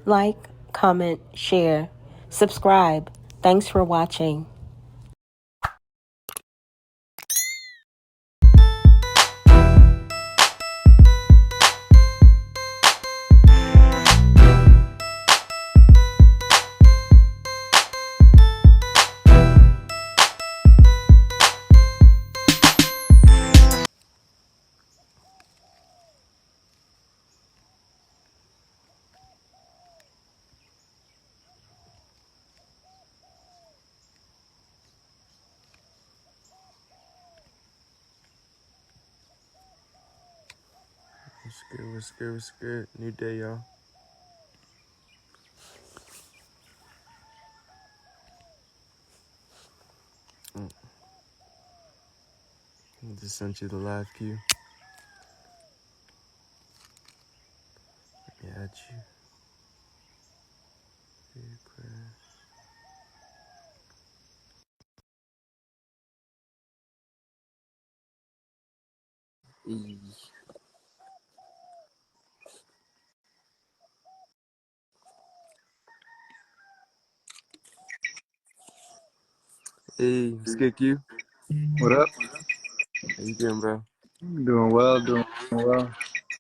Like, comment, share, subscribe. Thanks for watching. What's good, what's good, what's good? New day, y'all. Just sent you the live queue. Let me add you. Hey, what's good, Q? What up? How you doing, bro? Doing well, doing well.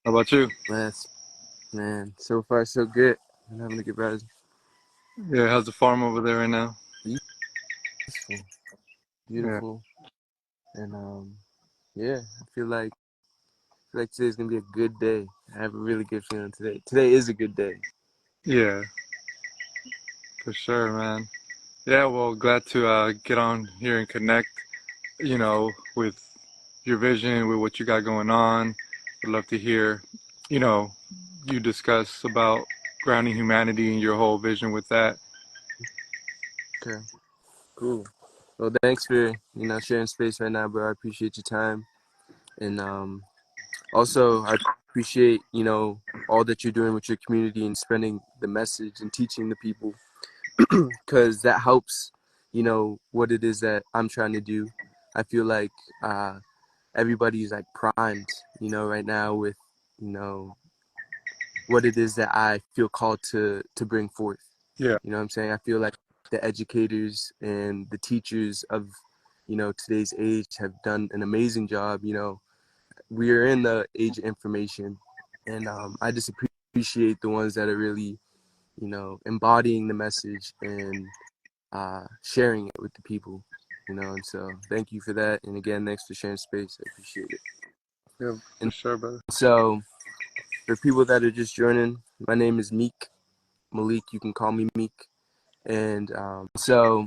How about you? Last, man, so far so good. I'm having a good ride. Yeah, how's the farm over there right now? Beautiful, Yeah. beautiful. And yeah, I feel like today's gonna be a good day. I have a really good feeling today. Today is a good day. Yeah, for sure, man. Yeah, well, glad to get on here and connect, with your vision, with what you got going on. Would love to hear, you know, you discuss about grounding humanity and your whole vision with that. Okay, cool. Well, thanks for sharing space right now, bro. I appreciate your time, and also I appreciate all that you're doing with your community and spreading the message and teaching the people, because that helps. What it is that I'm trying to do. I feel like everybody's like primed, right now with you know what it is that I feel called to bring forth. Yeah. You know what I'm saying? I feel like the educators and the teachers of today's age have done an amazing job. We are in the age of information, and I just appreciate the ones that are really embodying the message and sharing it with the people. And so thank you for that, and again, thanks for sharing space. I appreciate it. Yeah, for And sure, brother. so for people that are just joining, my name is Meek Malik. You can call me Meek. And so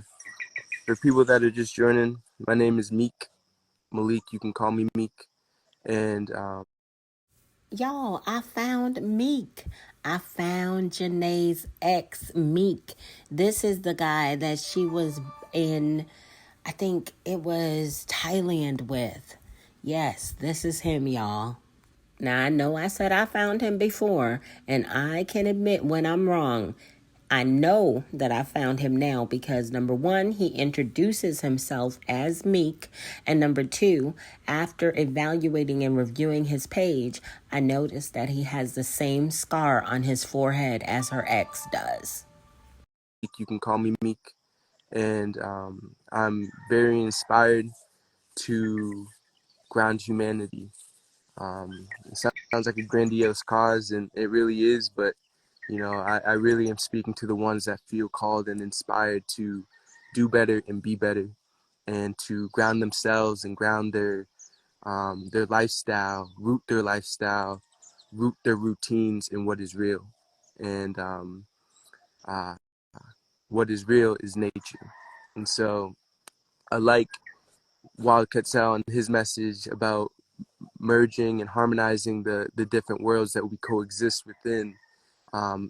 for people that are just joining, my name is Meek Malik. You can call me Meek. And Y'all, I found Meek. I found Janae's ex, Meek. This is the guy that she was in, I think it was Thailand with. Yes, this is him, y'all. Now, I know I said I found him before, and I can admit when I'm wrong. I know that I found him now because number one, he introduces himself as Meek. And number two, after evaluating and reviewing his page, I noticed that he has the same scar on his forehead as her ex does. you can call me Meek. And I'm very inspired to ground humanity. It sounds like a grandiose cause, and it really is, but I really am speaking to the ones that feel called and inspired to do better and be better, and to ground themselves and ground their lifestyle, root their routines in what is real. And uh, what is real is nature. And so I like Wild Quetzal and his message about merging and harmonizing the different worlds that we coexist within.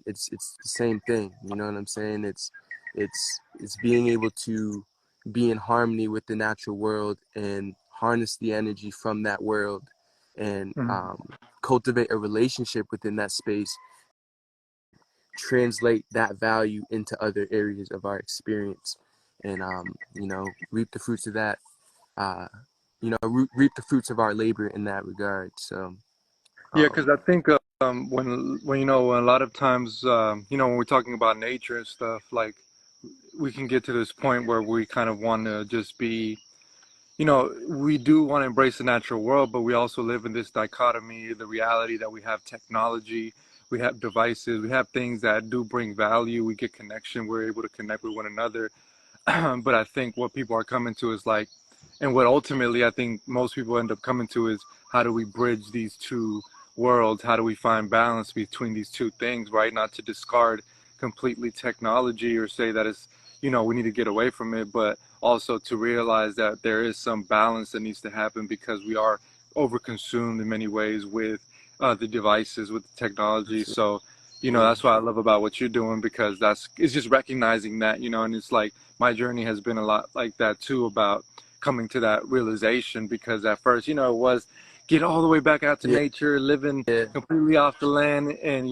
It's the same thing, you know what I'm saying? It's being able to be in harmony with the natural world and harness the energy from that world, and Mhm. cultivate a relationship within that space, translate that value into other areas of our experience, and reap the fruits of that. Uh, reap the fruits of our labor in that regard. So Yeah, because I think when when a lot of times when we're talking about nature and stuff, like we can get to this point where we kind of want to just be, we do want to embrace the natural world, but we also live in this dichotomy, the reality that we have technology, we have devices, we have things that do bring value, we get connection, we're able to connect with one another. But I think what people are coming to is like, and what ultimately I think most people end up coming to is, how do we bridge these two worlds? How do we find balance between these two things, right? Not to discard completely technology or say that it's, we need to get away from it, but also to realize that there is some balance that needs to happen because we are overconsumed in many ways with the devices, with the technology. So, Yeah, that's what I love about what you're doing, because it's just recognizing that, and it's like, my journey has been a lot like that too, about coming to that realization, because at first, it was get all the way back out to yeah, nature, living yeah, completely off the land, and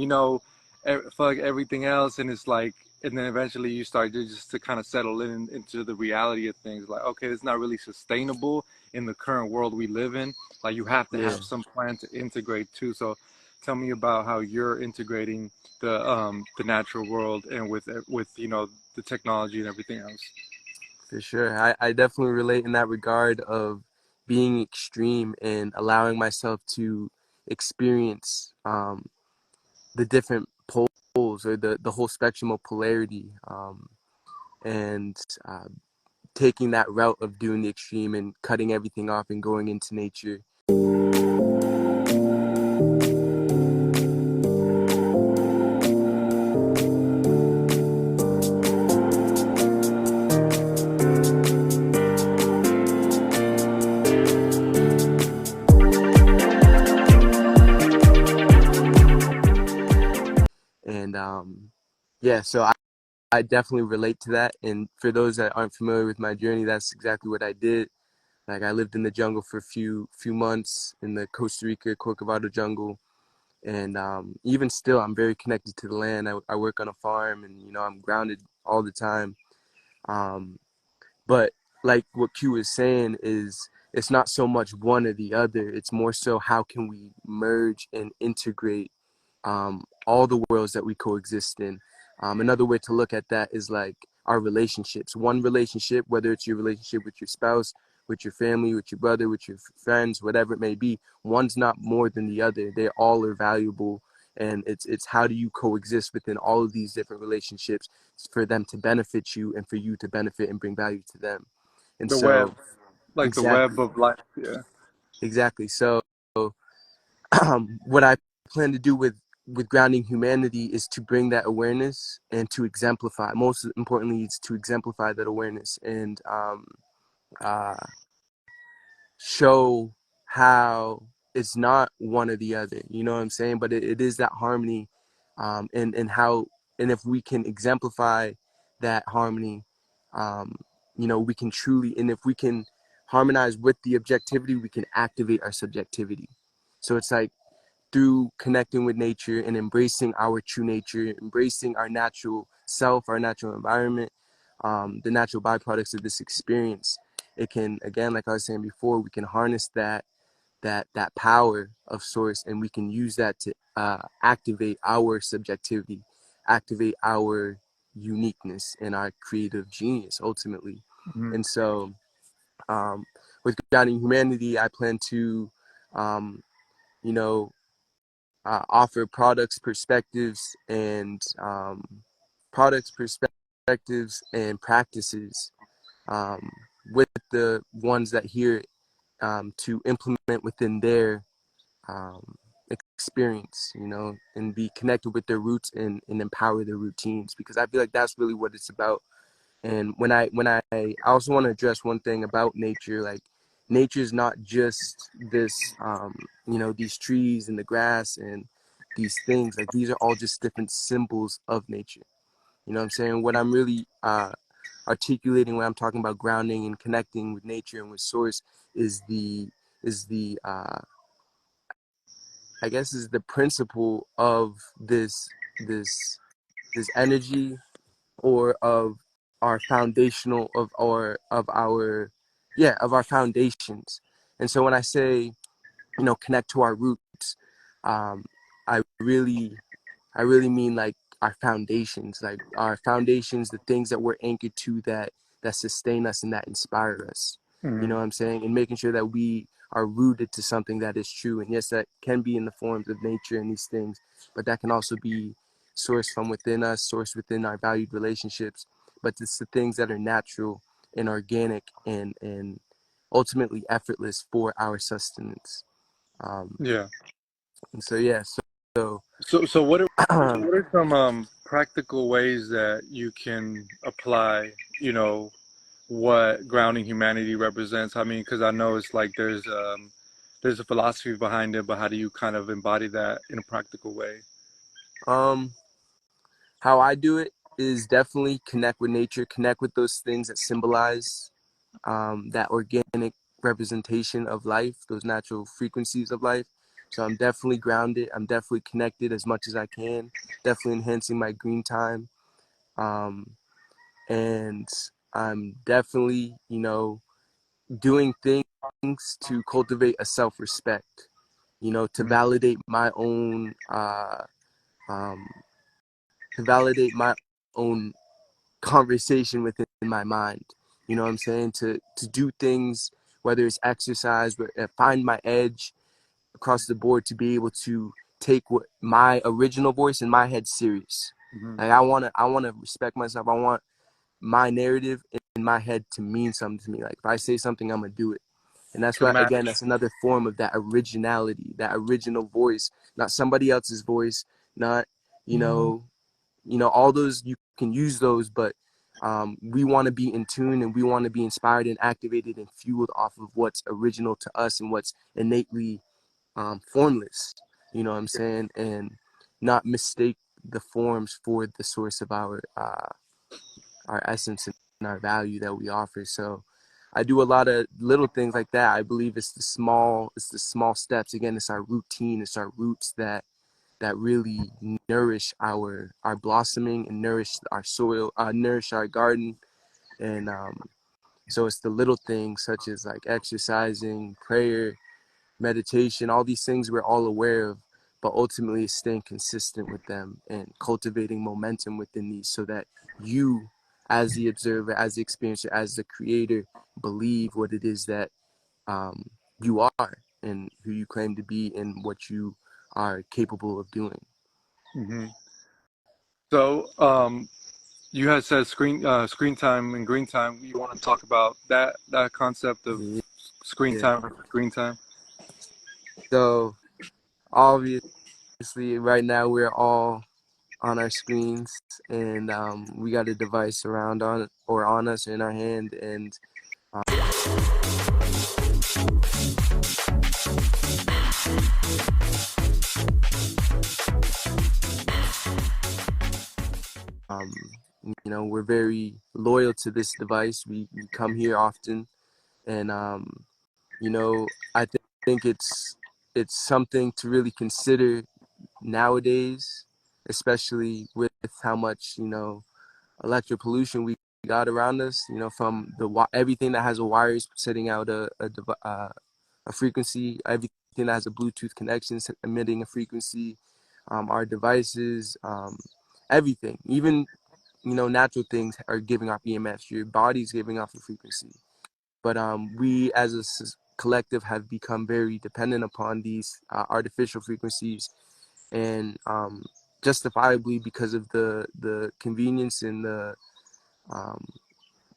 fuck everything else. And it's like, and then eventually you start to kind of settle into the reality of things, like, okay, it's not really sustainable in the current world we live in. Like, you have to yeah. have some plan to integrate too. So tell me about how you're integrating the natural world, and with the technology and everything else. For sure. I definitely relate in that regard of being extreme and allowing myself to experience the different poles, or the whole spectrum of polarity, and uh, taking that route of doing the extreme and cutting everything off and going into nature. And yeah, so I definitely relate to that. And for those that aren't familiar with my journey, that's exactly what I did. Like, I lived in the jungle for a few months in the Costa Rica Corcovado jungle, and even still, I'm very connected to the land. I work on a farm, and I'm grounded all the time. Um, but like what Q was saying, is it's not so much one or the other. It's more so, how can we merge and integrate all the worlds that we coexist in. Another way to look at that is like our relationships. One relationship, whether it's your relationship with your spouse, with your family, with your brother, with your friends, whatever it may be, one's not more than the other. They all are valuable, and it's how do you coexist within all of these different relationships for them to benefit you and for you to benefit and bring value to them. And The web, so, like the web exactly, of life. Yeah. exactly. So what I plan to do with grounding humanity is to bring that awareness and to exemplify. Most importantly, it's to exemplify that awareness and uh, show how it's not one or the other. You know what I'm saying? But it is that harmony, and how, and if we can exemplify that harmony, um, we can truly, and if we can harmonize with the objectivity, we can activate our subjectivity. So it's like, through connecting with nature and embracing our true nature, embracing our natural self, our natural environment, the natural byproducts of this experience, it can, again, like I was saying before, we can harness that power of source, and we can use that to activate our subjectivity, activate our uniqueness and our creative genius ultimately. Mhm. And so, um, with grounding humanity, I plan to, um, you know, offer products, perspectives, and practices, um, with the ones that hear it, to implement within their um, experience, and be connected with their roots, and empower their routines, because I feel like that's really what it's about. And when I also want to address one thing about nature, like, nature is not just this, these trees and the grass and these things. Like, these are all just different symbols of nature. You know what I'm saying? What I'm really articulating when I'm talking about grounding and connecting with nature and with source is the I guess is the principle of this energy, or of our foundational of our yeah, of our foundations. And so when I say, connect to our roots, um I really mean like our foundations, the things that we're anchored to, that sustain us and that inspire us. You Mm-hmm. know what I'm saying? And making sure that we are rooted to something that is true. And yes, that can be in the forms of nature and these things, but that can also be sourced from within us, sourced within our valued relationships. But it's the things that are natural and organic and ultimately effortless for our sustenance. Um, Yeah. and so yeah, so So what are some practical ways that you can apply, you know, what grounding humanity represents? I mean, because I know it's like there's a philosophy behind it, but how do you kind of embody that in a practical way? um, how I do it is definitely connect with nature, connect with those things that symbolize that organic representation of life, those natural frequencies of life. So I'm definitely grounded. I'm definitely connected as much as I can. Definitely enhancing my green time, um, and I'm definitely, doing things to cultivate a self-respect. To Mhm. validate my own, um, to validate my own conversation within my mind. You know what I'm saying? To do things, whether it's exercise, but find my edge across the board, to be able to take what my original voice in my head serious. Mhm. Like I wanna respect myself. I want my narrative in my head to mean something to me. Like if I say something, I'm gonna do it. And that's To why, match. again, that's another form of that originality, that original voice, not somebody else's voice, not, you know, all those, you can use those, but we want to be in tune, and we want to be inspired and activated and fueled off of what's original to us and what's innately formless. You know what I'm saying? And not mistake the forms for the source of our essence and our value that we offer. So I do a lot of little things like that. I believe it's the small steps. Again, it's our routine, it's our roots that really nourish our blossoming and nourish our soil, nourish our garden. And so it's the little things such as like exercising, prayer, meditation, all these things we're all aware of, but ultimately it's staying consistent with them and cultivating momentum within these, so that you, as the observer, as the experiencer, as the creator, believe what it is that um, you are and who you claim to be and what you are capable of doing. Hmm. So, you had said screen time and green time. You want to talk about that concept of screen Yeah. time versus green time? So obviously, right now we're all on our screens, and we got a device around on us in our hand, and um, we're very loyal to this device. We come here often, and you know, I think it's something to really consider nowadays, especially with how much electro pollution we got around us. From everything that has a wires sending out a frequency, everything that has a Bluetooth connection emitting a frequency, our devices, everything, even natural things are giving off EMFs. Your body's giving off a frequency, but we as a collective have become very dependent upon these artificial frequencies, and justifiably, because of the convenience and um,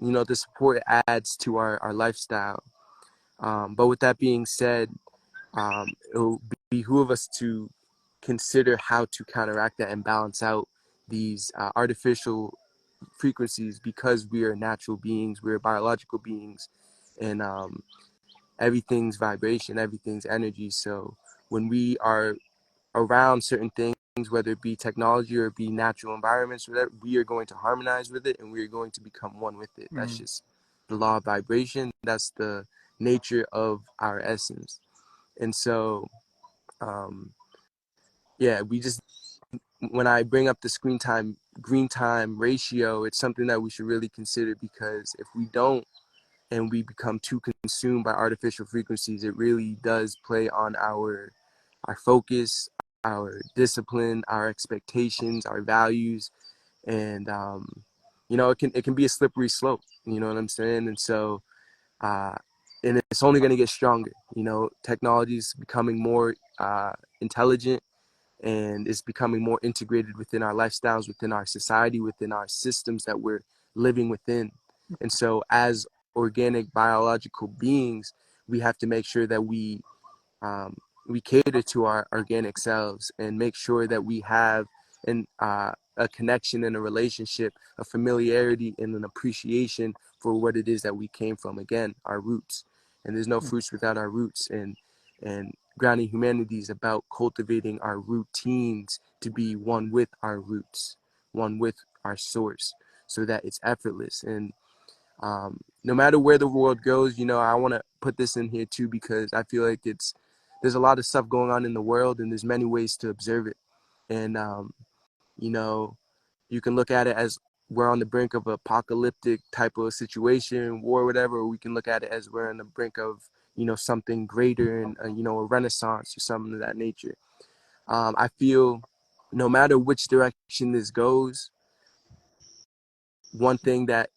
the support it adds to our lifestyle. But with that being said, it'll behoove us to consider how to counteract that and balance out these artificial frequencies, because we are natural beings, we're biological beings, and everything's vibration, everything's energy. So when we are around certain things, whether it be technology or it be natural environments, or that, we are going to harmonize with it, and we are going to become one with it. That's Mm. just the law of vibration. That's the nature of our essence. And so, um, yeah, we just, when I bring up the screen time green time ratio, it's something that we should really consider, because if we don't, and we become too consumed by artificial frequencies, it really does play on our focus, our discipline, our expectations, our values, and it can be a slippery slope. You know what I'm saying? And so, uh, and it's only going to get stronger. Technology is becoming more intelligent, and it's becoming more integrated within our lifestyles, within our society, within our systems that we're living within. And so, as organic biological beings, we have to make sure that um, we cater to our organic selves and make sure that we have a connection and a relationship, a familiarity and an appreciation for what it is that we came from. Again, our roots. And there's no fruits without our roots. And grounding humanity is about cultivating our routines to be one with our roots, one with our source, so that it's effortless. And no matter where the world goes, I want to put this in here too, because I feel like there's a lot of stuff going on in the world, and there's many ways to observe it. And you know, you can look at it as we're on the brink of an apocalyptic type of situation, war, whatever. Or we can look at it as we're on the brink of something greater, and a renaissance or something of that nature. I feel no matter which direction this goes, one thing that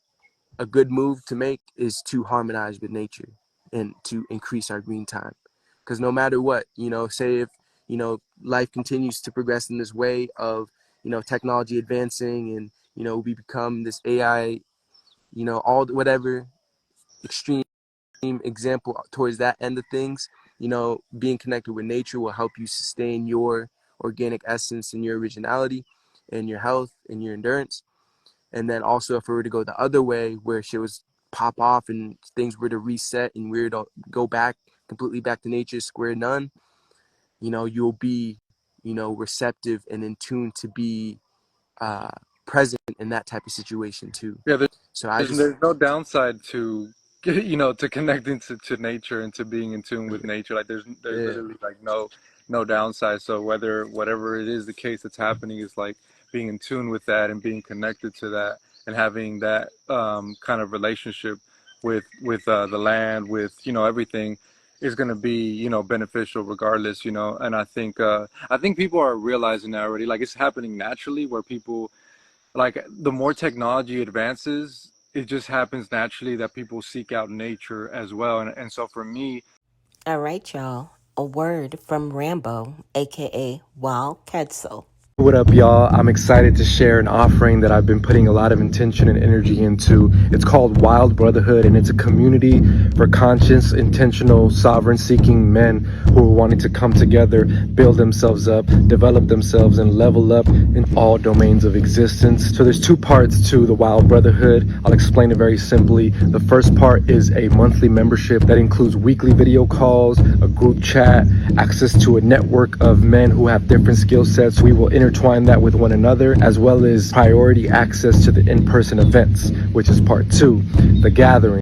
a good move to make is to harmonize with nature and to increase our green time. Because no matter what, say if, life continues to progress in this way of, technology advancing, and, we become this AI, all whatever extreme example towards that end of things, being connected with nature will help you sustain your organic essence and your originality and your health and your endurance. And then also, if we were to go the other way, where shit was pop off and things were to reset and we were to go back completely back to nature, square none, you'll be, receptive and in tune to be uh, present in that type of situation too. Yeah, So I just, there's no downside to to connecting to nature and to being in tune with nature. Like there's yeah, literally like no downside. So whatever it is the case that's happening is like being in tune with that and being connected to that and having that kind of relationship with the land, with everything is going to be beneficial regardless. And I think people are realizing that already. Like it's happening naturally where people, like, the more technology advances, it just happens naturally that people seek out nature as well. And so for me, All right, y'all. A word from Rambo, aka Wild Quetzal. What up, y'all? I'm excited to share an offering that I've been putting a lot of intention and energy into. It's called Wild Brotherhood, and it's a community for conscious, intentional, sovereign-seeking men who are wanting to come together, build themselves up, develop themselves, and level up in all domains of existence. So there's two parts to the Wild Brotherhood. I'll explain it very simply. The first part is a monthly membership that includes weekly video calls, a group chat, access to a network of men who have different skill sets. We will intertwine that with one another, as well as priority access to the in-person events, which is part two, the gathering.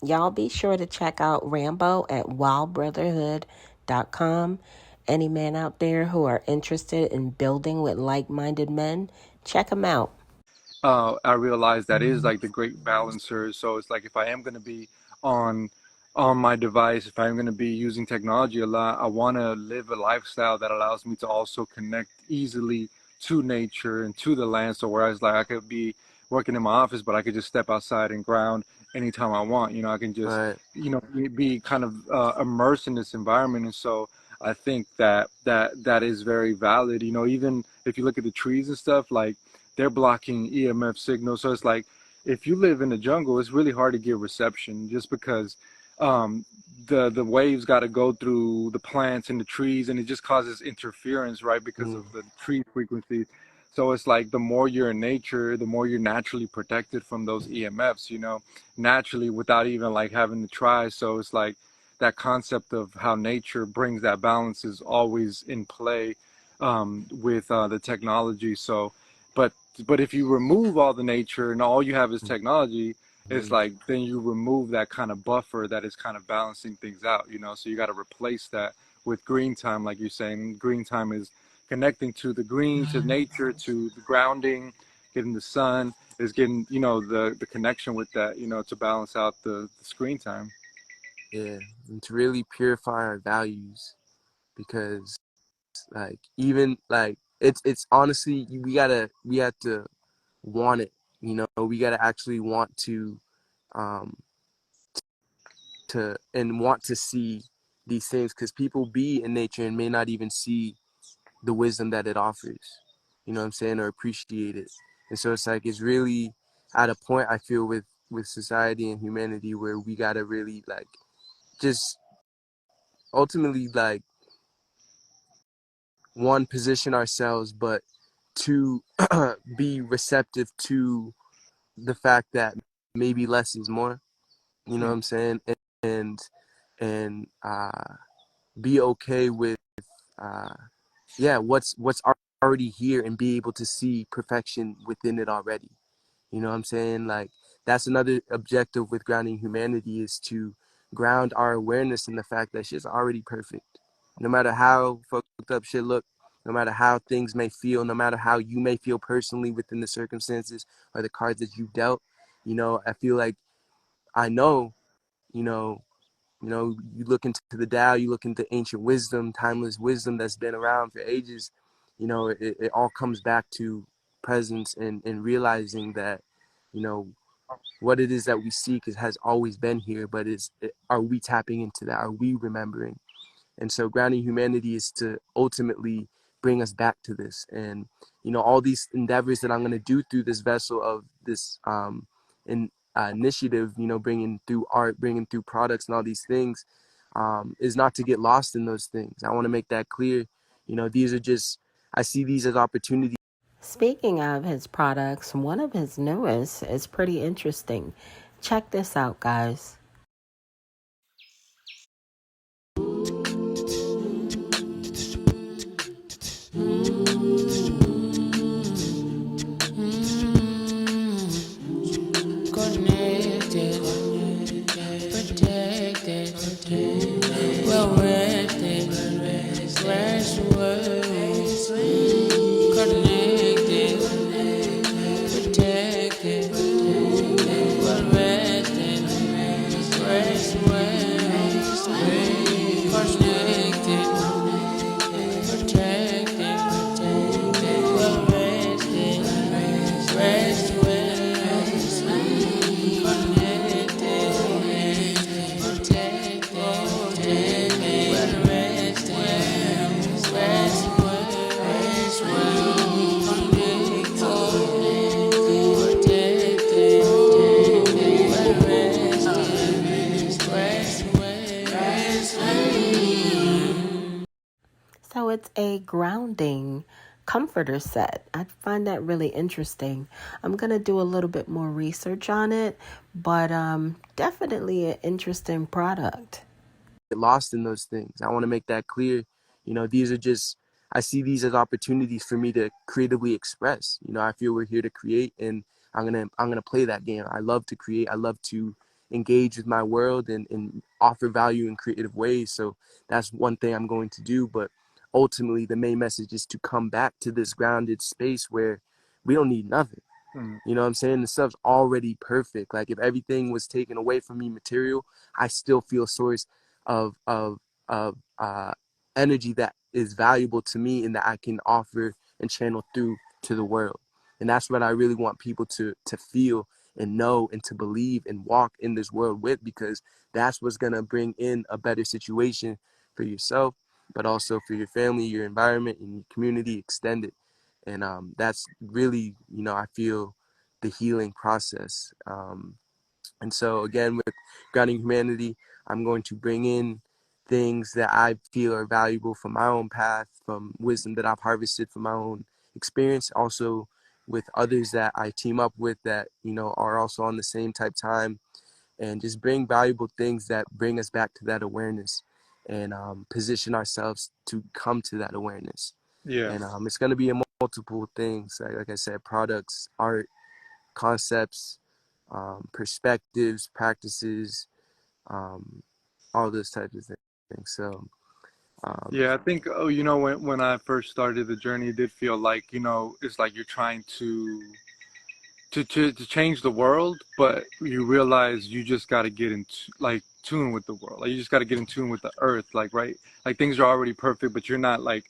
Y'all be sure to check out Rambo at wildbrotherhood.com. Any men out there who are interested in building with like-minded men, check them out. I realize that is like the great balancer. So it's like if I am going to be on my device, if I'm going to be using technology a lot, I want to live a lifestyle that allows me to also connect easily to nature and to the land. So whereas like I could be working in my office, but I could just step outside and ground anytime I want. I can just right. be kind of immersed in this environment. And so I think that is very valid. Even if you look at the trees and stuff, like they're blocking EMF signals. So it's like if you live in the jungle, it's really hard to get reception just because um, the waves got to go through the plants and the trees, and it just causes interference, right? Because Mm, of the tree frequency. So it's like the more you're in nature, the more you're naturally protected from those EMFs, naturally without even like having to try. So it's like that concept of how nature brings that balance is always in play with the technology. So, but but if you remove all the nature and all you have is technology, it's mm, like then you remove that kind of buffer that is kind of balancing things out. So you got to replace that with green time, like you're saying. Green time is connecting to the green, to nature, to the grounding, getting the sun, is getting the connection with that, to balance out the screen time. yeah. And to really purify our values, because like even like it's honestly we have to want it, you know, we gotta actually want um and want to see these things, because people be in nature and may not even see the wisdom that it offers, you know what I'm saying, or appreciate it. And so it's like it's really at a point, I feel, with society and humanity where we gotta really like just ultimately like one, position ourselves, but two, be receptive to the fact that maybe less is more, you know what I'm saying, and and be okay with uh yeah, what's already here, and be able to see perfection within it already. You know what I'm saying? Like that's another objective with grounding humanity, is to ground our awareness in the fact that shit's already perfect. No matter how fucked up shit look, no matter how things may feel, no matter how you may feel personally within the circumstances or the cards that you dealt, you know, I feel like I know, you know, you look into the Tao, you look into ancient wisdom, timeless wisdom that's been around for ages, you know, it all comes back to presence and realizing that, you know, what it is that we seek has always been here, but are we tapping into that? Are we remembering? And so grounding humanity is to ultimately bring us back to this. And, you know, all these endeavors that I'm going to do through this vessel of this initiative, you know, bringing through art, bringing through products and all these things, is not to get lost in those things. I want to make that clear. You know, these are just, I see these as opportunities. Speaking of his products, one of his newest is pretty interesting. Check this out, guys. Connected, protected, well rested, rest well. Connected, protected, well rested, rest well. Connected, protected, well rested, rest well. So it's a grounding comforter set. I find that really interesting. I'm going to do a little bit more research on it, but definitely an interesting product. Get lost in those things. I want to make that clear. You know, these are just, I see these as opportunities for me to creatively express. You know, I feel we're here to create, and I'm gonna play that game. I love to create. I love to engage with my world and offer value in creative ways. So that's one thing I'm going to do. But ultimately, the main message is to come back to this grounded space where we don't need nothing. You know what I'm saying? The stuff's already perfect. Like if everything was taken away from me material, I still feel a source of of of energy that is valuable to me and that I can offer and channel through to the world. And that's what I really want people to feel and know and to believe and walk in this world with, because that's what's gonna bring in a better situation for yourself, but also for your family, your environment, and your community extended. And that's really, you know, I feel the healing process. And so again, with grounding humanity, I'm going to bring in things that I feel are valuable from my own path, from wisdom that I've harvested from my own experience, also with others that I team up with that, you know, are also on the same type time, and just bring valuable things that bring us back to that awareness, and position ourselves to come to that awareness. Yeah. And it's going to be in multiple things, like I said, products, art, concepts, perspectives, practices, um, all those types of things. So Yeah, I think, oh, you know, when I first started the journey, it did feel like, you know, it's like you're trying to change the world, but you realize you just got to get in like tune with the world. Like you just got to get in tune with the earth, like right, like things are already perfect, but you're not like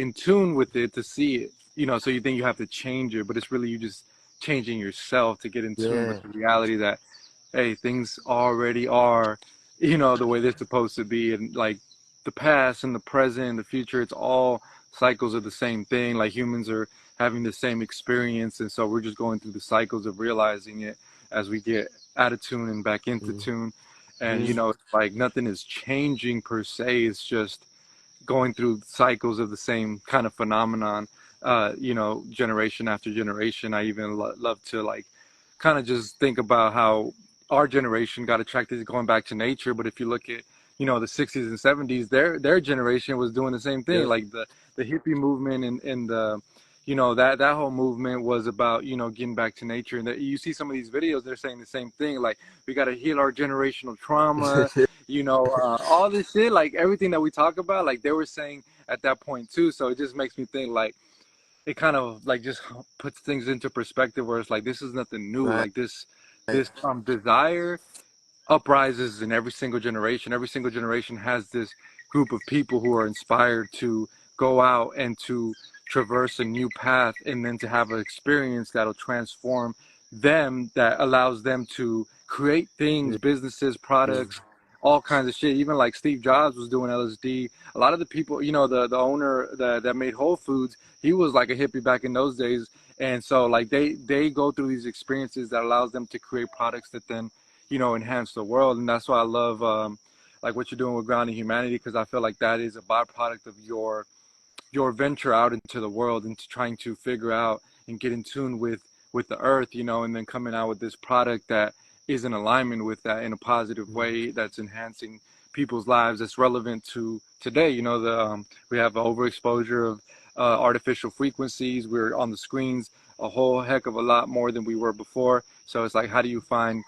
in tune with it to see it, you know, so you think you have to change it, but it's really you just changing yourself to get in tune Yeah. with the reality that, hey, things already are, you know, the way they're supposed to be. And like the past and the present and the future, it's all cycles of the same thing. Like humans are having the same experience. And so we're just going through the cycles of realizing it as we get out of tune and back into tune. And, you Mm-hmm. know, like nothing is changing per se. It's just going through cycles of the same kind of phenomenon, you know, generation after generation. I even love to like kind of just think about how our generation got attracted to going back to nature. But if you look at, you know, the 60s and 70s, their generation was doing the same thing. Yep. Like the hippie movement and the, you know, that whole movement was about, you know, getting back to nature. And that you see some of these videos, they're saying the same thing. Like we got to heal our generational trauma, you know, all this shit, like everything that we talk about, like they were saying at that point too. So it just makes me think like it kind of like just puts things into perspective where it's like this is nothing new. Right. Like this desire uprises in every single generation. Every single generation has this group of people who are inspired to go out and to traverse a new path and then to have an experience that'll transform them, that allows them to create things, businesses, Mm-hmm. products, all kinds of shit. Even like Steve Jobs was doing LSD. A lot of the people, you know, the owner that made Whole Foods, he was like a hippie back in those days. And so like they go through these experiences that allows them to create products that then, you know, enhance the world. And that's why I love like what you're doing with Grounding Humanity, because I feel like that is a byproduct of your venture out into the world and to trying to figure out and get in tune with the earth, you know, and then coming out with this product that is in alignment with that in a positive way, that's enhancing people's lives, that's relevant to today. You know, the we have overexposure of artificial frequencies. We're on the screens a whole heck of a lot more than we were before. So it's like, how do you find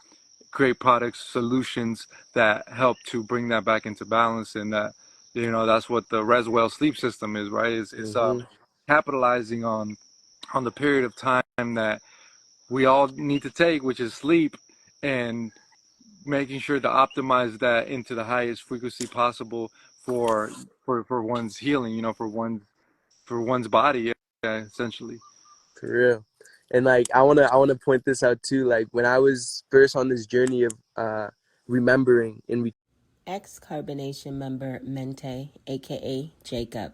create products, solutions that help to bring that back into balance? And that, you know, that's what the Reswell sleep system is, right? It's Mm-hmm. capitalizing on the period of time that we all need to take, which is sleep, and making sure to optimize that into the highest frequency possible for one's healing, you know, for one's body, yeah, essentially. For real. And like I wanna point this out too. Like when I was first on this journey of remembering and Ex Carbonation member Mente, aka Jacob.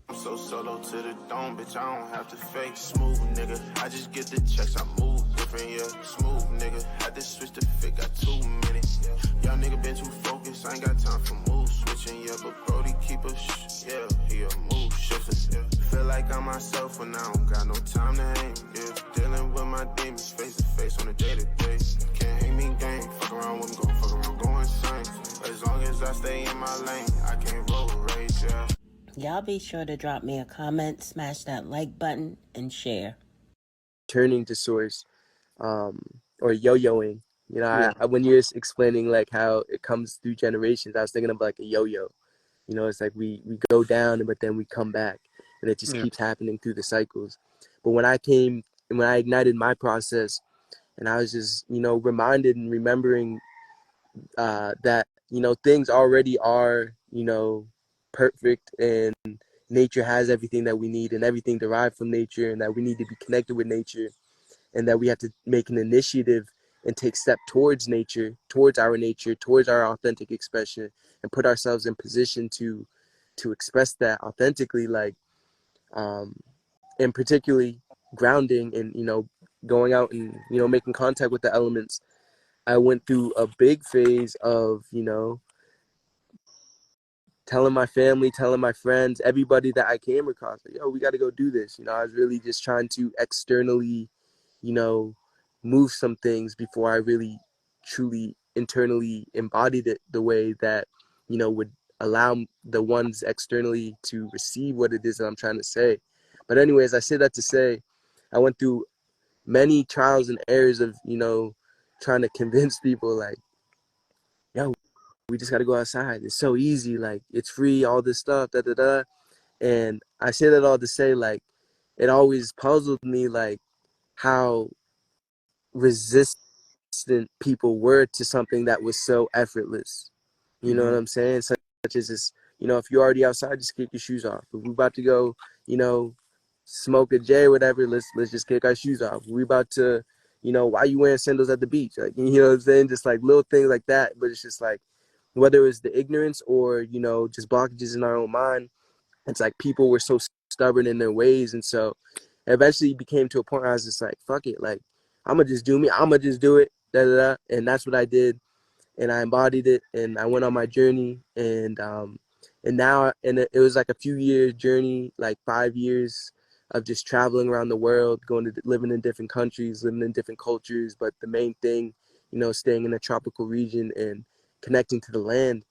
I'm so solo to the dome, bitch. I don't have to fake smooth, nigga. I just get the checks, I move different, yeah. Smooth, nigga. Had to switch the fit, got too many. Young nigga been too focused, I ain't got time for move switching, yeah. But Brody keep a yeah, he a move shifter, yeah. Feel like I'm myself when I don't got no time to hang, yeah. Dealing with my demons face to face on a day to day. Can't hang me game, fuck around with me, gon' fuck around, go insane. As long as I stay in my lane, I can't roll race, yeah. Y'all be sure to drop me a comment, smash that like button, and share. turning to source, or yo-yoing. You know, Yeah. when you're explaining like how it comes through generations, I was thinking of like a yo-yo. You know, it's like we go down, but then we come back, and it just Yeah. keeps happening through the cycles. But when I ignited my process, and I was just, you know, reminded and remembering that, you know, things already are, you know, perfect, and nature has everything that we need and everything derived from nature, and that we need to be connected with nature, and that we have to make an initiative and take step towards nature, towards our authentic expression, and put ourselves in position to express that authentically, like and particularly grounding and, you know, going out and, you know, making contact with the elements. I went through a big phase of, you know, telling my family, telling my friends, everybody that I came across, like, yo, we got to go do this. You know, I was really just trying to externally, you know, move some things before I really truly internally embodied it the way that, you know, would allow the ones externally to receive what it is that I'm trying to say. But anyways, I say that to say I went through many trials and errors of, you know, trying to convince people like, yo, we just got to go outside. It's so easy. Like, it's free, all this stuff, da da da. And I say that all to say, like, it always puzzled me, like, how resistant people were to something that was so effortless. You know what Mm-hmm. I'm saying? Such as this, you know, if you're already outside, just kick your shoes off. If we're about to go you know, smoke a J or whatever, let's just kick our shoes off. We about to, you know, why you wearing sandals at the beach? Like, you know what I'm saying? Just like little things like that. But it's just like, whether it's the ignorance or, you know, just blockages in our own mind, it's like people were so stubborn in their ways. And so eventually it became to a point where I was just like, fuck it. Like, I'm going to just do me. I'm going to just do it. Da, da, da. And that's what I did. And I embodied it. And I went on my journey. And now, and it was like a few years journey, like 5 years of just traveling around the world, going to living in different countries, living in different cultures. But the main thing, you know, staying in a tropical region and connecting to the land,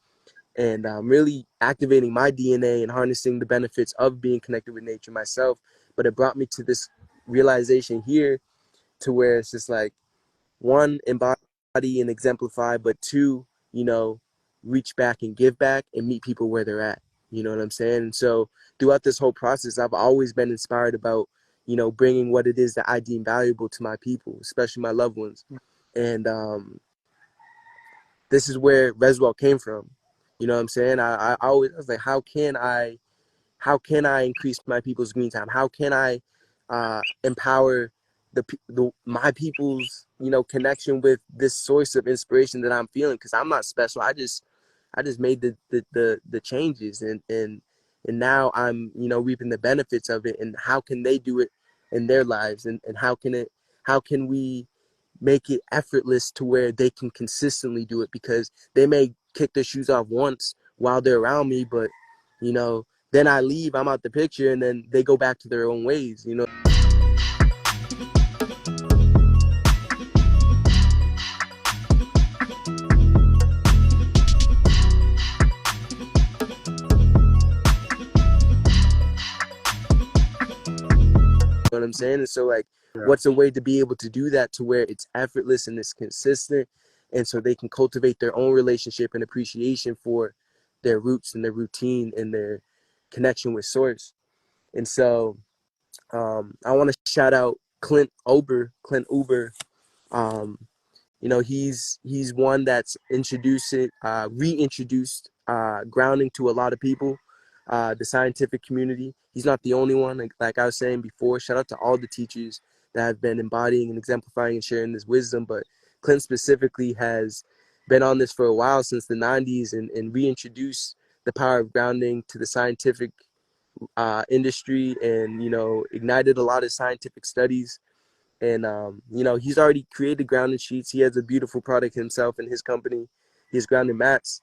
and really activating my DNA and harnessing the benefits of being connected with nature myself. But it brought me to this realization here, to where it's just like, one, embody and exemplify, but two, you know, reach back and give back and meet people where they're at. You know what I'm saying? And so throughout this whole process, I've always been inspired about, you know, bringing what it is that I deem valuable to my people, especially my loved ones. And this is where Reswell came from. You know what I'm saying? I always I was like, how can I increase my people's green time? How can I empower my people's, you know, connection with this source of inspiration that I'm feeling? Because I'm not special. I just made the changes, and now I'm, you know, reaping the benefits of it. And how can they do it in their lives? And how can we make it effortless to where they can consistently do it? Because they may kick their shoes off once while they're around me, but, you know, then I leave, I'm out the picture, and then they go back to their own ways, you know. What I'm saying? And so, like, what's a way to be able to do that to where it's effortless and it's consistent, and so they can cultivate their own relationship and appreciation for their roots and their routine and their connection with source. And so I want to shout out Clint Uber. You know, he's one that's reintroduced grounding to a lot of people, the scientific community. He's not the only one. Like I was saying before, shout out to all the teachers that have been embodying and exemplifying and sharing this wisdom. But Clint specifically has been on this for a while, since the 90s, and reintroduced the power of grounding to the scientific industry, and, you know, ignited a lot of scientific studies. And you know, he's already created grounding sheets. He has a beautiful product himself in his company. He has grounding mats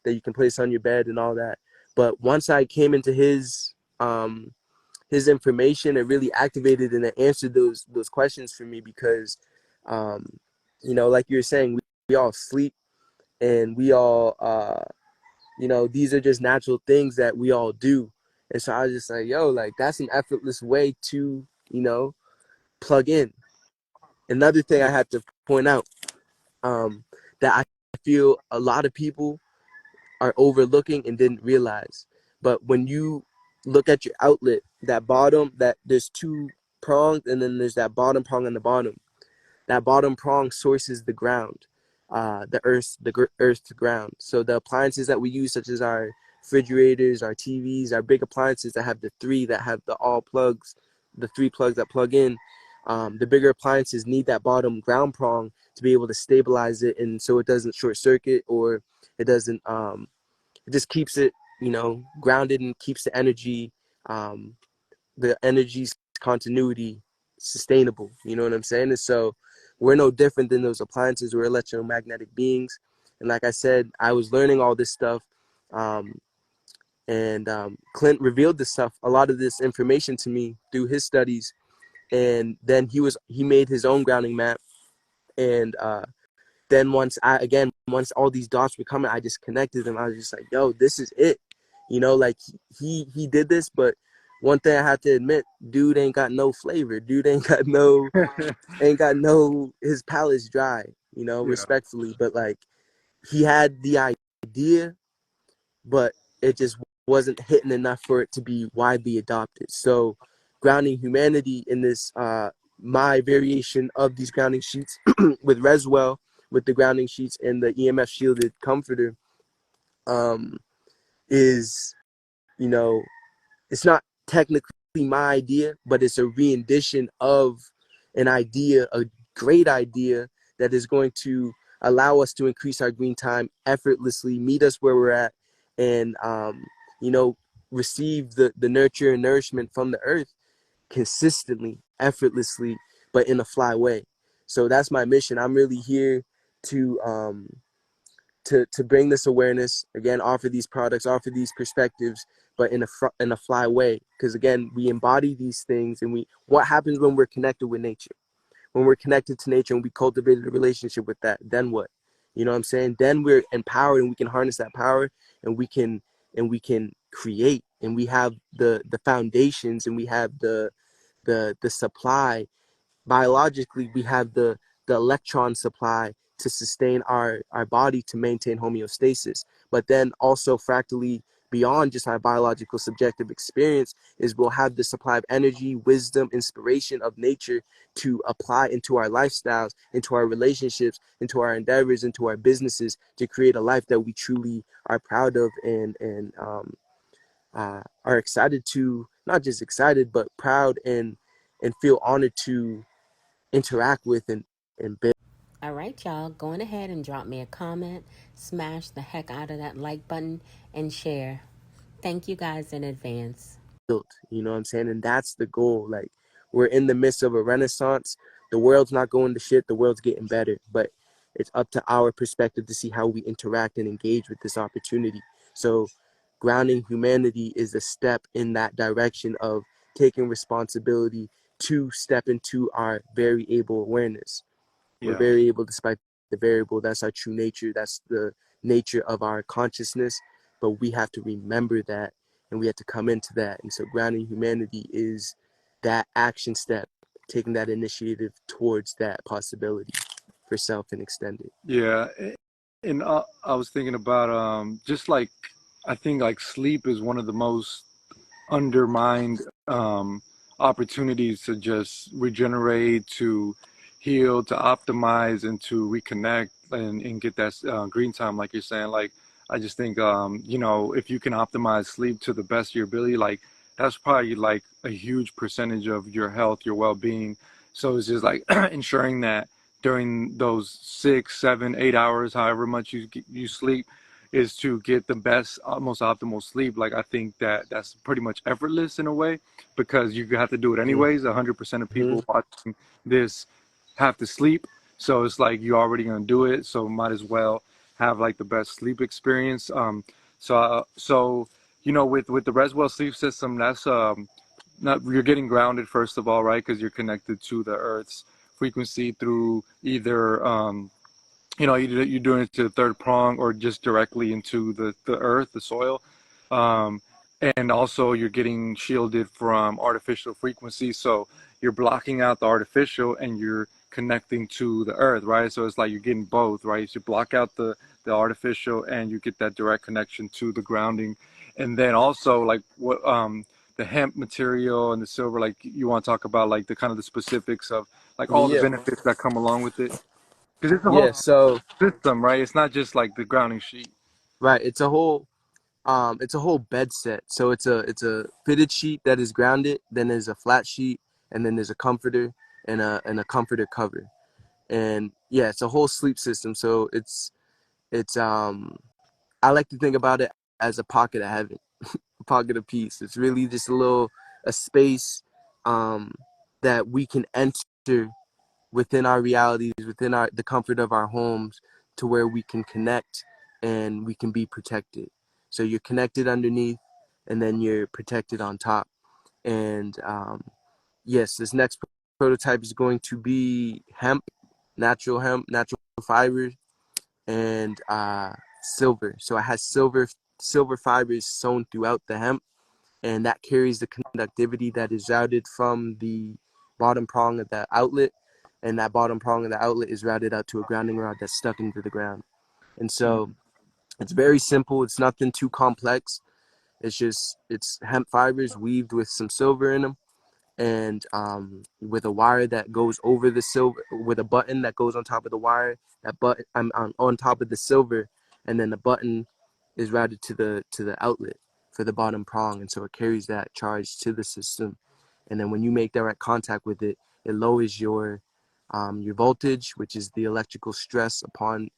that you can place on your bed and all that. But once I came into his information, it really activated and it answered those questions for me. Because you know, like you were saying, we all sleep, and we all you know, these are just natural things that we all do. And so I was just like, yo, like, that's an effortless way to, you know, plug in. Another thing I have to point out, that I feel a lot of people are overlooking and didn't realize. But when you look at your outlet, that there's two prongs, and then there's that bottom prong on the bottom. That bottom prong sources the ground, the earth to ground. So the appliances that we use, such as our refrigerators, our TVs, our big appliances that have the three plugs that plug in, the bigger appliances need that bottom ground prong to be able to stabilize it, and so it doesn't short circuit, or it doesn't it just keeps it, you know, grounded, and keeps the energy's continuity sustainable. You know what I'm saying? And so we're no different than those appliances. We're electromagnetic beings. And like I said, I was learning all this stuff, and Clint revealed a lot of this information to me through his studies. And then he made his own grounding map. And then once all these dots were coming, I just connected them. I was just like, yo, this is it. You know, like, he did this, but one thing I have to admit, dude ain't got no flavor. Dude ain't got no his palate's dry, you know, respectfully. But like, he had the idea, but it just wasn't hitting enough for it to be widely adopted. So grounding humanity in this my variation of these grounding sheets with Reswell, with the grounding sheets and the EMF shielded comforter, is, you know, it's not technically my idea, but it's a rendition of an idea, a great idea that is going to allow us to increase our green time effortlessly, meet us where we're at, and you know, receive the nurture and nourishment from the earth consistently, effortlessly, but in a fly way. So that's my mission. I'm really here to to bring this awareness again, offer these products, offer these perspectives, but in a fly way. Because again, we embody these things, and we what happens when we're connected with nature? When we're connected to nature and we cultivated a relationship with that, then what? You know what I'm saying? Then we're empowered and we can harness that power, and we can create, and we have the foundations, and we have the supply. Biologically, we have the electron supply to sustain our body, to maintain homeostasis. But then also fractally beyond just our biological subjective experience is we'll have the supply of energy, wisdom, inspiration of nature to apply into our lifestyles, into our relationships, into our endeavors, into our businesses, to create a life that we truly are proud of, and are excited to, not just excited, but proud and feel honored to interact with and build. All right, y'all, going ahead and drop me a comment, smash the heck out of that like button, and share. Thank you guys in advance. You know what I'm saying? And that's the goal. Like, we're in the midst of a renaissance. The world's not going to shit. The world's getting better. But it's up to our perspective to see how we interact and engage with this opportunity. So grounding humanity is a step in that direction of taking responsibility to step into our variable awareness. We're Yeah. variable despite the variable. That's our true nature. That's the nature of our consciousness. But we have to remember that, and we have to come into that. And so grounding humanity is that action step, taking that initiative towards that possibility for self and extended. Yeah. And I was thinking about just like I think like sleep is one of the most undermined opportunities to just regenerate, to heal, to optimize, and to reconnect and get that green time, like you're saying. Like, I just think, you know, if you can optimize sleep to the best of your ability, like that's probably like a huge percentage of your health, your well-being. So it's just like ensuring that during those 6, 7, 8 hours, however much you sleep, is to get the best, most optimal sleep. Like I think that that's pretty much effortless in a way, because you have to do it anyways. 100% of Mm-hmm. people watching this have to sleep, so it's like you're already gonna do it. So might as well have like the best sleep experience. So you know, with the Reswell sleep system, that's not, you're getting grounded first of all, right? Because you're connected to the Earth's frequency through either you know, you're doing it to the third prong or just directly into the earth, the soil. Um, and also you're getting shielded from artificial frequencies. So you're blocking out the artificial and you're connecting to the earth, right? So it's like you're getting both, right? So you block out the artificial and you get that direct connection to the grounding. And then also like what the hemp material and the silver, like you want to talk about like the kind of the specifics of like all the Yeah, benefits that come along with it. Because it's a whole yeah. So system, right? It's not just like the grounding sheet. right, it's a whole bed set. So it's a fitted sheet that is grounded. Then there's a flat sheet, and then there's a comforter and a comforter cover. And yeah, it's a whole sleep system. So it's I like to think about it as a pocket of heaven, a pocket of peace. It's really just a space um that we can enter within our realities, within the comfort of our homes, to where we can connect and we can be protected. So you're connected underneath, and then you're protected on top. And yes, this next prototype is going to be hemp, natural fibers, and silver. So it has silver fibers sewn throughout the hemp, and that carries the conductivity that is routed from the bottom prong of the outlet, and that bottom prong of the outlet is routed out to a grounding rod that's stuck into the ground. And so it's very simple. It's nothing too complex. It's hemp fibers weaved with some silver in them, and with a wire that goes over the silver, with a button that goes on top of the wire. That button, I'm on top of the silver, and then the button is routed to the outlet for the bottom prong, and so it carries that charge to the system And then when you make direct contact with it, it lowers your voltage, which is the electrical stress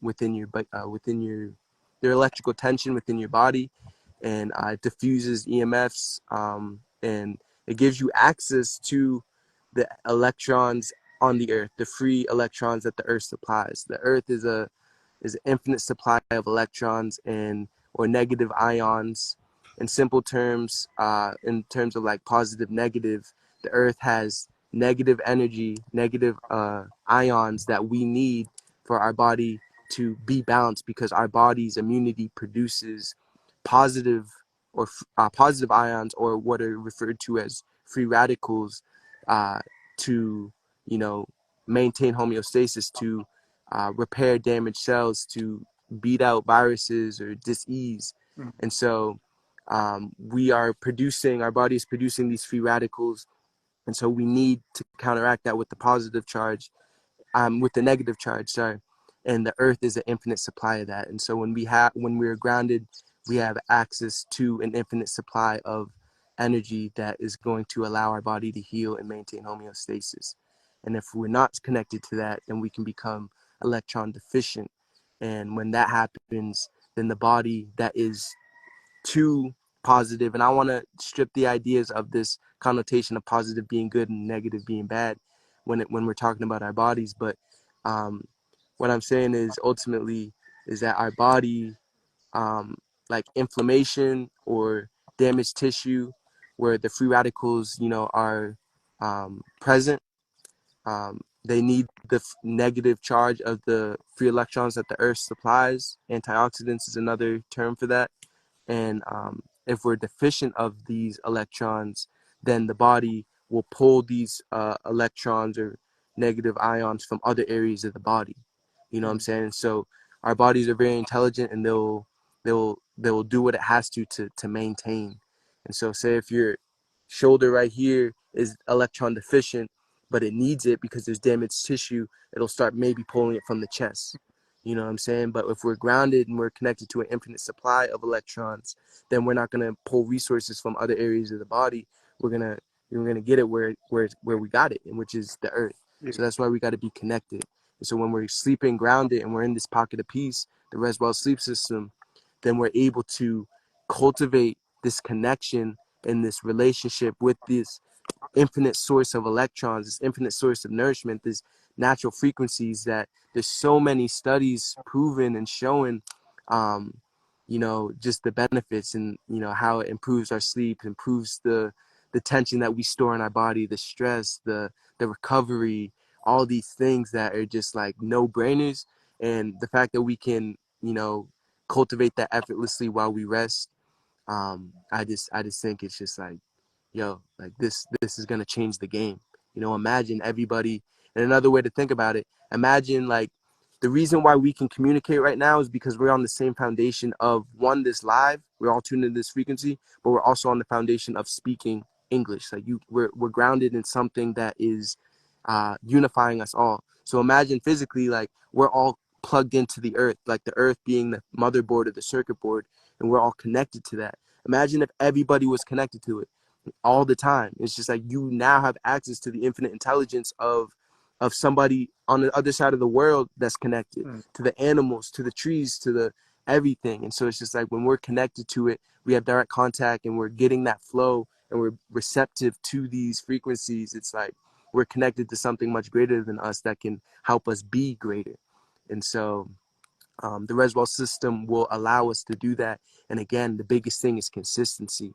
within your electrical tension within your body, and it diffuses EMFs, and it gives you access to the electrons on the earth, the free electrons that the earth supplies. The earth is an infinite supply of electrons or negative ions. In simple terms, in terms of like positive, negative, the earth has negative energy, negative ions that we need for our body to be balanced, because our body's immunity produces positive positive ions, or what are referred to as free radicals, to maintain homeostasis, to repair damaged cells, to beat out viruses or disease. And so our body is producing these free radicals, and so we need to counteract that with the positive charge, with the negative charge, sorry. And the earth is an infinite supply of that. And so when we're grounded, we have access to an infinite supply of energy that is going to allow our body to heal and maintain homeostasis. And if we're not connected to that, then we can become electron deficient. And when that happens, then the body that is too positive, and I want to strip the ideas of this connotation of positive being good and negative being bad when we're talking about our bodies. But what I'm saying is ultimately is that our body, like inflammation or damaged tissue where the free radicals are present, they need the negative charge of the free electrons that the earth supplies. Antioxidants is another term for that. And if we're deficient of these electrons, then the body will pull these electrons or negative ions from other areas of the body. You know what I'm saying? So our bodies are very intelligent, and they'll do what it has to maintain. And so say if your shoulder right here is electron deficient, but it needs it because there's damaged tissue, it'll start maybe pulling it from the chest. You know what I'm saying? But if we're grounded and we're connected to an infinite supply of electrons, then we're not gonna pull resources from other areas of the body. We're gonna get it where we got it, and which is the earth. So that's why we got to be connected. And so when we're sleeping grounded and we're in this pocket of peace, the Reswell sleep system, then we're able to cultivate this connection and this relationship with this infinite source of electrons, this infinite source of nourishment, this natural frequencies that there's so many studies proven and showing, just the benefits, and how it improves our sleep, improves the tension that we store in our body, the stress, the recovery, all these things that are just like no brainers. And the fact that we can cultivate that effortlessly while we rest, I just think it's just like, like this is gonna change the game. Imagine everybody. And another way to think about it, imagine like the reason why we can communicate right now is because we're on the same foundation of this live. We're all tuned into this frequency, but we're also on the foundation of speaking English. Like we're grounded in something that is unifying us all. So imagine physically, like we're all plugged into the earth, like the earth being the motherboard or the circuit board, and we're all connected to that. Imagine if everybody was connected to it all the time. It's just like you now have access to the infinite intelligence of somebody on the other side of the world that's connected to the animals, to the trees, to the everything. And so it's just like when we're connected to it, we have direct contact and we're getting that flow and we're receptive to these frequencies. It's like we're connected to something much greater than us that can help us be greater. And so the Reswell system will allow us to do that. And again, the biggest thing is consistency.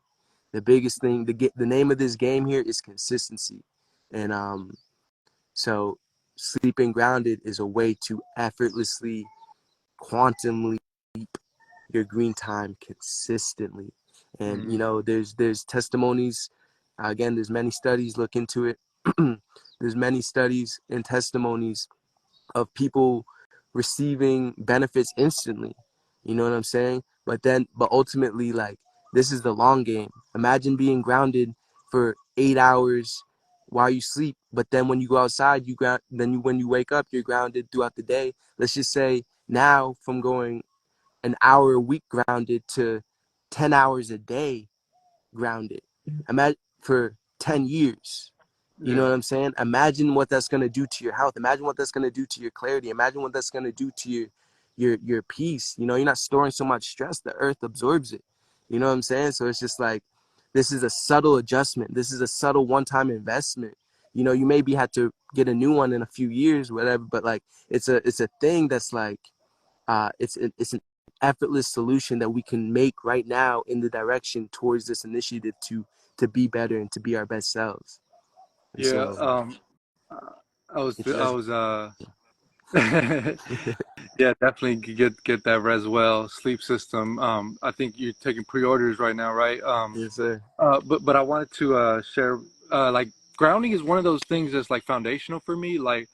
The biggest thing, the name of this game here is consistency. And so sleeping grounded is a way to effortlessly, quantumly sleep your green time consistently. And there's testimonies. Again, there's many studies. Look into it. There's many studies and testimonies of people receiving benefits instantly. You know what I'm saying? But ultimately, like, this is the long game. Imagine being grounded for 8 hours while you sleep, but then when you go outside, when you wake up, you're grounded throughout the day. Let's just say now from going an hour a week grounded to 10 hours a day grounded. Imagine for 10 years. You know Yeah. what I'm saying? Imagine what that's gonna do to your health. Imagine what that's gonna do to your clarity. Imagine what that's gonna do to your peace. You know, you're not storing so much stress. The earth absorbs it. You know what I'm saying? So it's just like this is a subtle adjustment. This is a subtle one-time investment. You know, you maybe had to get a new one in a few years, whatever. But like, it's a thing that's like, it's an effortless solution that we can make right now in the direction towards this initiative to be better and to be our best selves. And Yeah. so, I that's was yeah, definitely get that Reswell sleep system. I think you're taking pre-orders right now, right? yes, sir. But I wanted to share like grounding is one of those things that's like foundational for me. Like,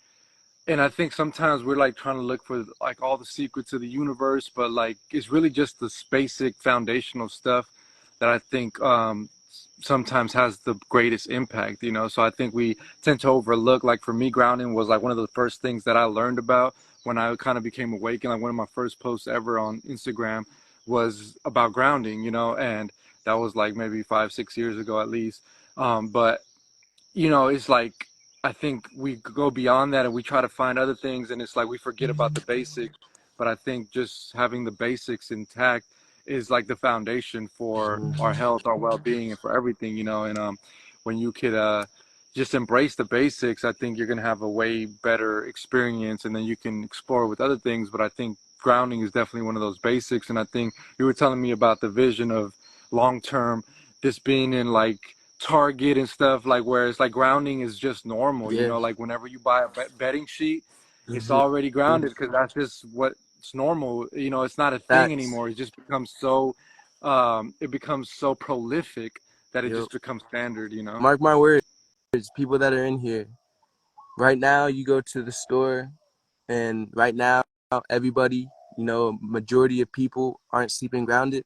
and I think sometimes we're like trying to look for like all the secrets of the universe, but like it's really just this basic foundational stuff that I think sometimes has the greatest impact, you know. So I think we tend to overlook, like for me, grounding was like one of the first things that I learned about when I kind of became awake. And like one of my first posts ever on Instagram was about grounding, you know, and that was like maybe 5, 6 years ago at least. But you know, it's like I think we go beyond that and we try to find other things, and it's like we forget about the basics. But I think just having the basics intact is like the foundation for Mhm. our health, our well-being, and for everything, you know. And when you could just embrace the basics, I think you're gonna have a way better experience, and then you can explore with other things. But I think grounding is definitely one of those basics. And I think you were telling me about the vision of long term, this being in like Target and stuff, like where it's like grounding is just normal, you Yeah. know, like whenever you buy a bedding sheet, it's Hmm. already grounded because that's just what's normal. You know, it's not a thing Facts. anymore. It just becomes so, it becomes so prolific that it Yep. just becomes standard, you know? Mark my words, people that are in here right now, you go to the store, and right now, everybody, you know, majority of people aren't sleeping grounded.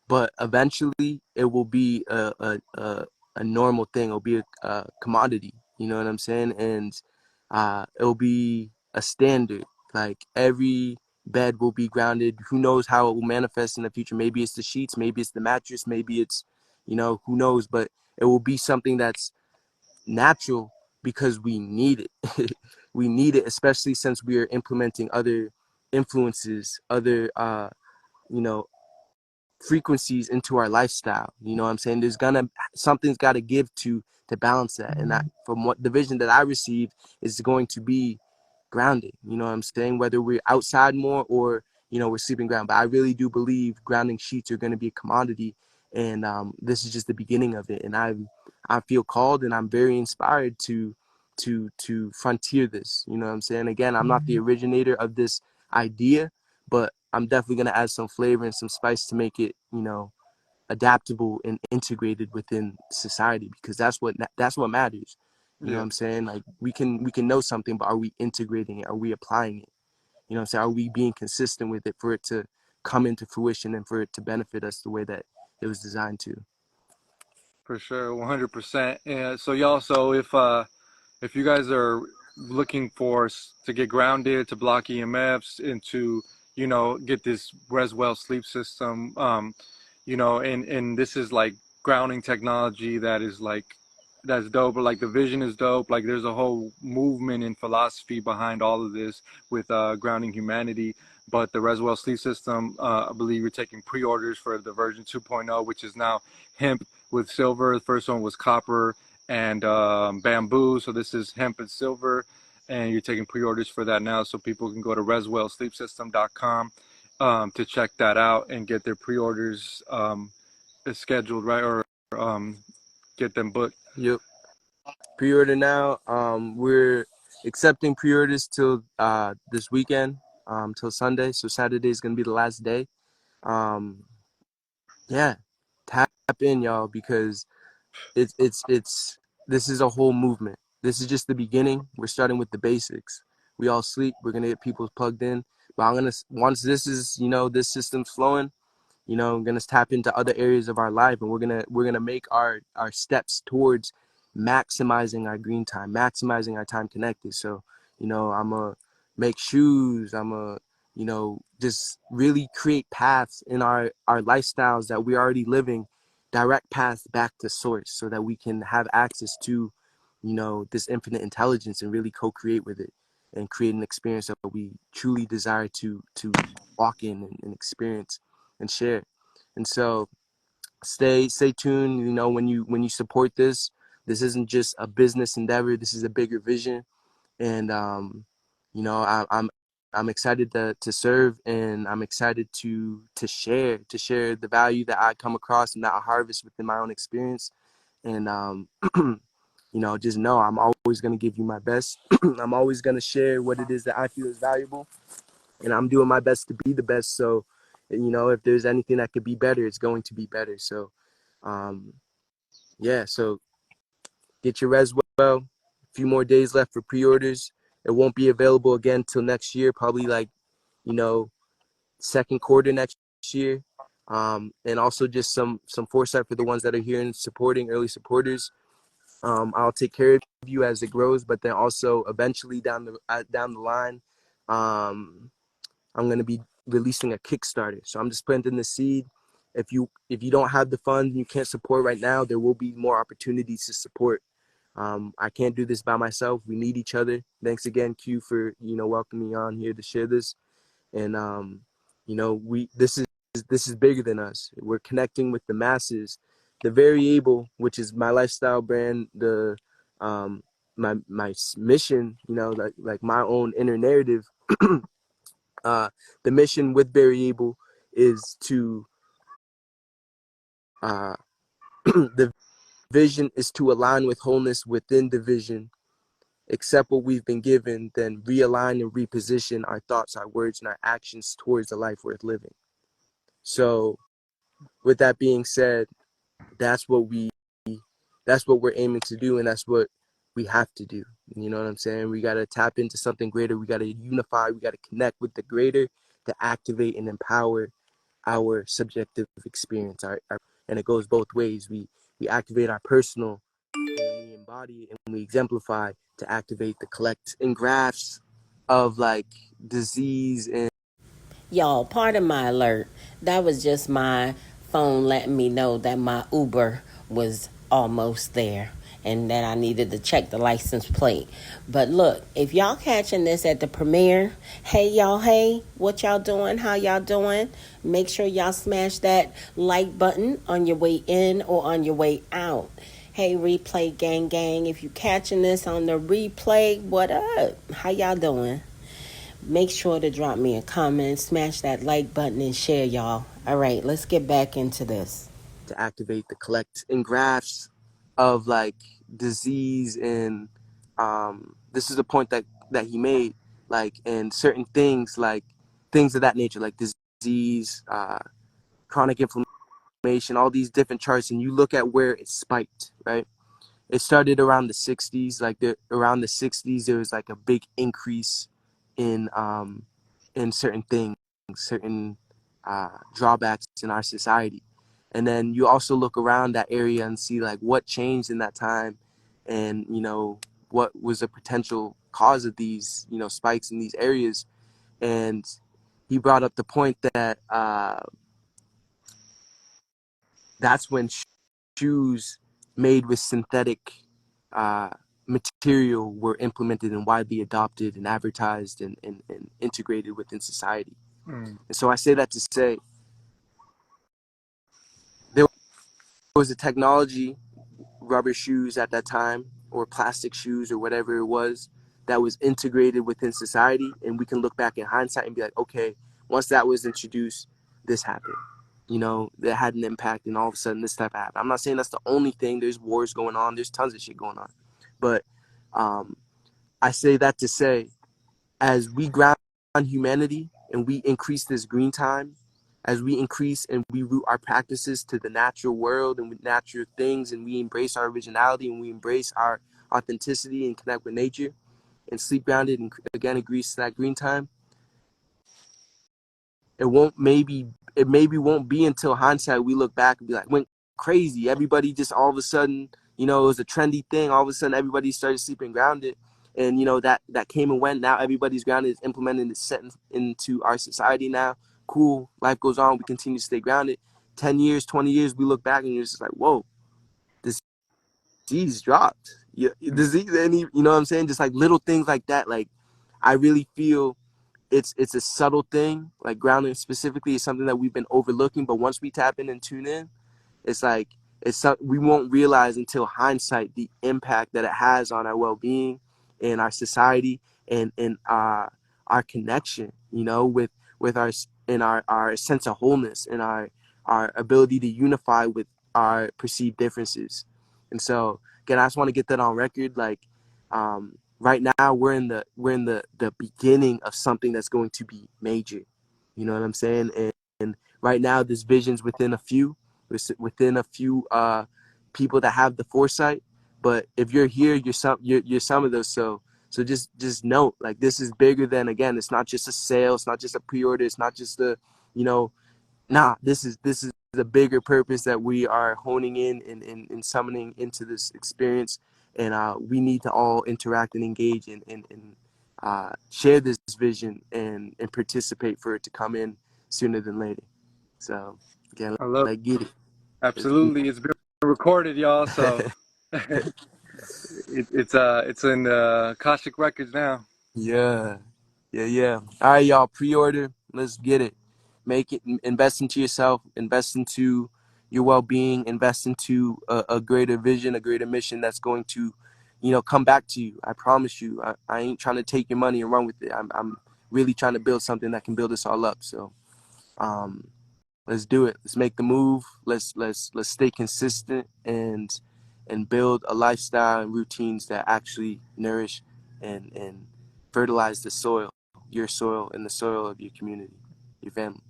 But eventually it will be a normal thing. It'll be a commodity. You know what I'm saying? And it'll be a standard. Like every bed will be grounded. Who knows how it will manifest in the future? Maybe it's the sheets, maybe it's the mattress, maybe it's, you know, who knows? But it will be something that's natural because we need it. We need it, especially since we are implementing other influences, other you know, frequencies into our lifestyle. You know what I'm saying? There's gonna something's got to give to balance that. And that, from what the vision that I received, is going to be grounding. You know what I'm saying? Whether we're outside more or, you know, we're sleeping ground. But I really do believe grounding sheets are going to be a commodity, and this is just the beginning of it. And I feel called, and I'm very inspired to frontier this. You know what I'm saying? Again, I'm not the originator of this idea, but I'm definitely gonna add some flavor and some spice to make it, you know, adaptable and integrated within society, because that's what matters. You know what Yeah, I'm saying? Like we can know something, but are we integrating it? Are we applying it? You know what I'm saying? Are we being consistent with it for it to come into fruition and for it to benefit us the way that it was designed to? for sure, 100%. And so y'all, so if you guys are looking for to get grounded, to block EMFs, and to, you know, get this Reswell sleep system, you know, and this is like grounding technology that is like that's dope. But like the vision is dope. Like there's a whole movement and philosophy behind all of this with grounding humanity. But the Reswell sleep system, I believe you're taking pre-orders for the version 2.0, which is now hemp with silver. The first one was copper and bamboo. So this is hemp and silver, and you're taking pre-orders for that now. So people can go to reswellsleepsystem.com to check that out and get their pre-orders scheduled, right, or um, get them booked. Yep. Pre-order now. We're accepting pre-orders till this weekend, till Sunday. So Saturday is gonna be the last day. Um, yeah, tap in, y'all, because it's this is a whole movement. This is just the beginning. We're starting with the basics. We all sleep. We're gonna get people plugged in. But I'm gonna, once this is, you know, this system's flowing, you know, we're gonna tap into other areas of our life, and we're gonna make our steps towards maximizing our green time, maximizing our time connected. So, you know, I'm gonna make shoes. I'm gonna, you know, just really create paths in our lifestyles that we're already living, direct path back to source so that we can have access to, this infinite intelligence and really co-create with it and create an experience that we truly desire to walk in and experience and share. And so stay tuned. When you support this isn't just a business endeavor. This is a bigger vision. And I'm excited to serve, and I'm excited to share the value that I come across and that I harvest within my own experience. And just know I'm always going to give you my best. I'm always going to share what it is that I feel is valuable, and I'm doing my best to be the best. So if there's anything that could be better, it's going to be better. So so get your res well. A few more days left for pre-orders. It won't be available again till next year, probably like, second quarter next year. And also just some foresight for the ones that are here and supporting, early supporters. I'll take care of you as it grows, but then also eventually down the line, I'm going to be releasing a Kickstarter. So I'm just planting the seed. If you don't have the funds and you can't support right now, there will be more opportunities to support. I can't do this by myself. We need each other. Thanks again, Q, for welcoming me on here to share this. And this is bigger than us. We're connecting with the masses. The Variable, which is my lifestyle brand, the my mission, like my own inner narrative. The mission with Variable is to the vision is to align with wholeness within the vision, accept what we've been given, then realign and reposition our thoughts, our words, and our actions towards a life worth living. So with that being said, that's what we're aiming to do, and that's what we have to do. You know what I'm saying? We got to tap into something greater. We got to unify. We got to connect with the greater to activate and empower our subjective experience. And it goes both ways. We activate our personal, and we embody and we exemplify to activate the collect and graphs of like disease and Y'all, pardon my alert. That was just my phone letting me know that my Uber was almost there and that I needed to check the license plate. But look, if y'all catching this at the premiere, hey y'all, hey, what y'all doing? How y'all doing? Make sure y'all smash that like button on your way in or on your way out. Hey, replay gang gang, if you catching this on the replay, what up? How y'all doing? Make sure to drop me a comment, smash that like button, and share, y'all. All right, let's get back into this. To activate the collect and graphs of like disease and this is a point that he made, like, and certain things, like things of that nature, like disease, chronic inflammation, all these different charts, and you look at where it spiked, right? It started around the 60s. Around the 60s, there was like a big increase in certain things, certain drawbacks in our society. And then you also look around that area and see like what changed in that time, and what was a potential cause of these spikes in these areas. And he brought up the point that that's when shoes made with synthetic material were implemented and widely adopted and advertised and integrated within society. And so I say that to say there was a technology, rubber shoes at that time, or plastic shoes or whatever it was, that was integrated within society, and we can look back in hindsight and be like, okay, once that was introduced, this happened. That had an impact, and all of a sudden this type happened. I'm not saying that's the only thing. There's wars going on. There's tons of shit going on. But I say that to say, as we ground humanity and we increase this green time, as we increase and we root our practices to the natural world and with natural things, and we embrace our originality and we embrace our authenticity and connect with nature and sleep grounded and again increase that green time, it maybe won't be until hindsight we look back and be like, went crazy. Everybody just all of a sudden, it was a trendy thing. All of a sudden everybody started sleeping grounded, and that came and went. Now everybody's grounded, is implemented, is set into our society now. Cool, life goes on, we continue to stay grounded. 10 years, 20 years, we look back and you're just like, whoa, this disease dropped. Yeah, disease, any, you know what I'm saying? Just like little things like that. Like, I really feel it's a subtle thing. Like grounding specifically is something that we've been overlooking, but once we tap in and tune in, it's like we won't realize until hindsight the impact that it has on our well-being and our society and our connection, you know, with our sense of wholeness and our ability to unify with our perceived differences. And so again, I just want to get that on record. Like, right now we're in the beginning of something that's going to be major. You know what I'm saying? And right now, this vision's within a few people that have the foresight. But if you're here, you're some of those. So just note, like, this is bigger than, again, it's not just a sale, it's not just a pre-order, it's not just a, you know, this is a bigger purpose that we are honing in and summoning into this experience. And we need to all interact and engage and share this vision and participate for it to come in sooner than later. So again, I love like, get it. absolutely. It's been recorded, y'all. So it's in Akashic Records now. Yeah. All right, y'all, pre-order. Let's get it. Make it. Invest into yourself. Invest into your well-being. Invest into a greater vision, a greater mission that's going to, come back to you. I promise you. I ain't trying to take your money and run with it. I'm really trying to build something that can build us all up. So, let's do it. Let's make the move. Let's stay consistent and build a lifestyle and routines that actually nourish and fertilize the soil, your soil, and the soil of your community, your family.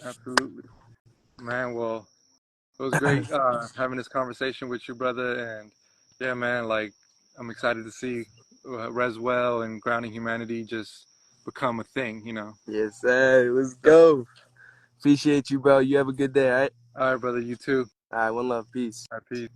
Absolutely, man. Well, it was great having this conversation with you, brother. And yeah, man, like I'm excited to see Reswell and Grounding Humanity just become a thing. Yes, sir. Let's So, go. Appreciate you, bro. You have a good day, all right? all right, brother. You too. All right, one love. Peace. All right, peace.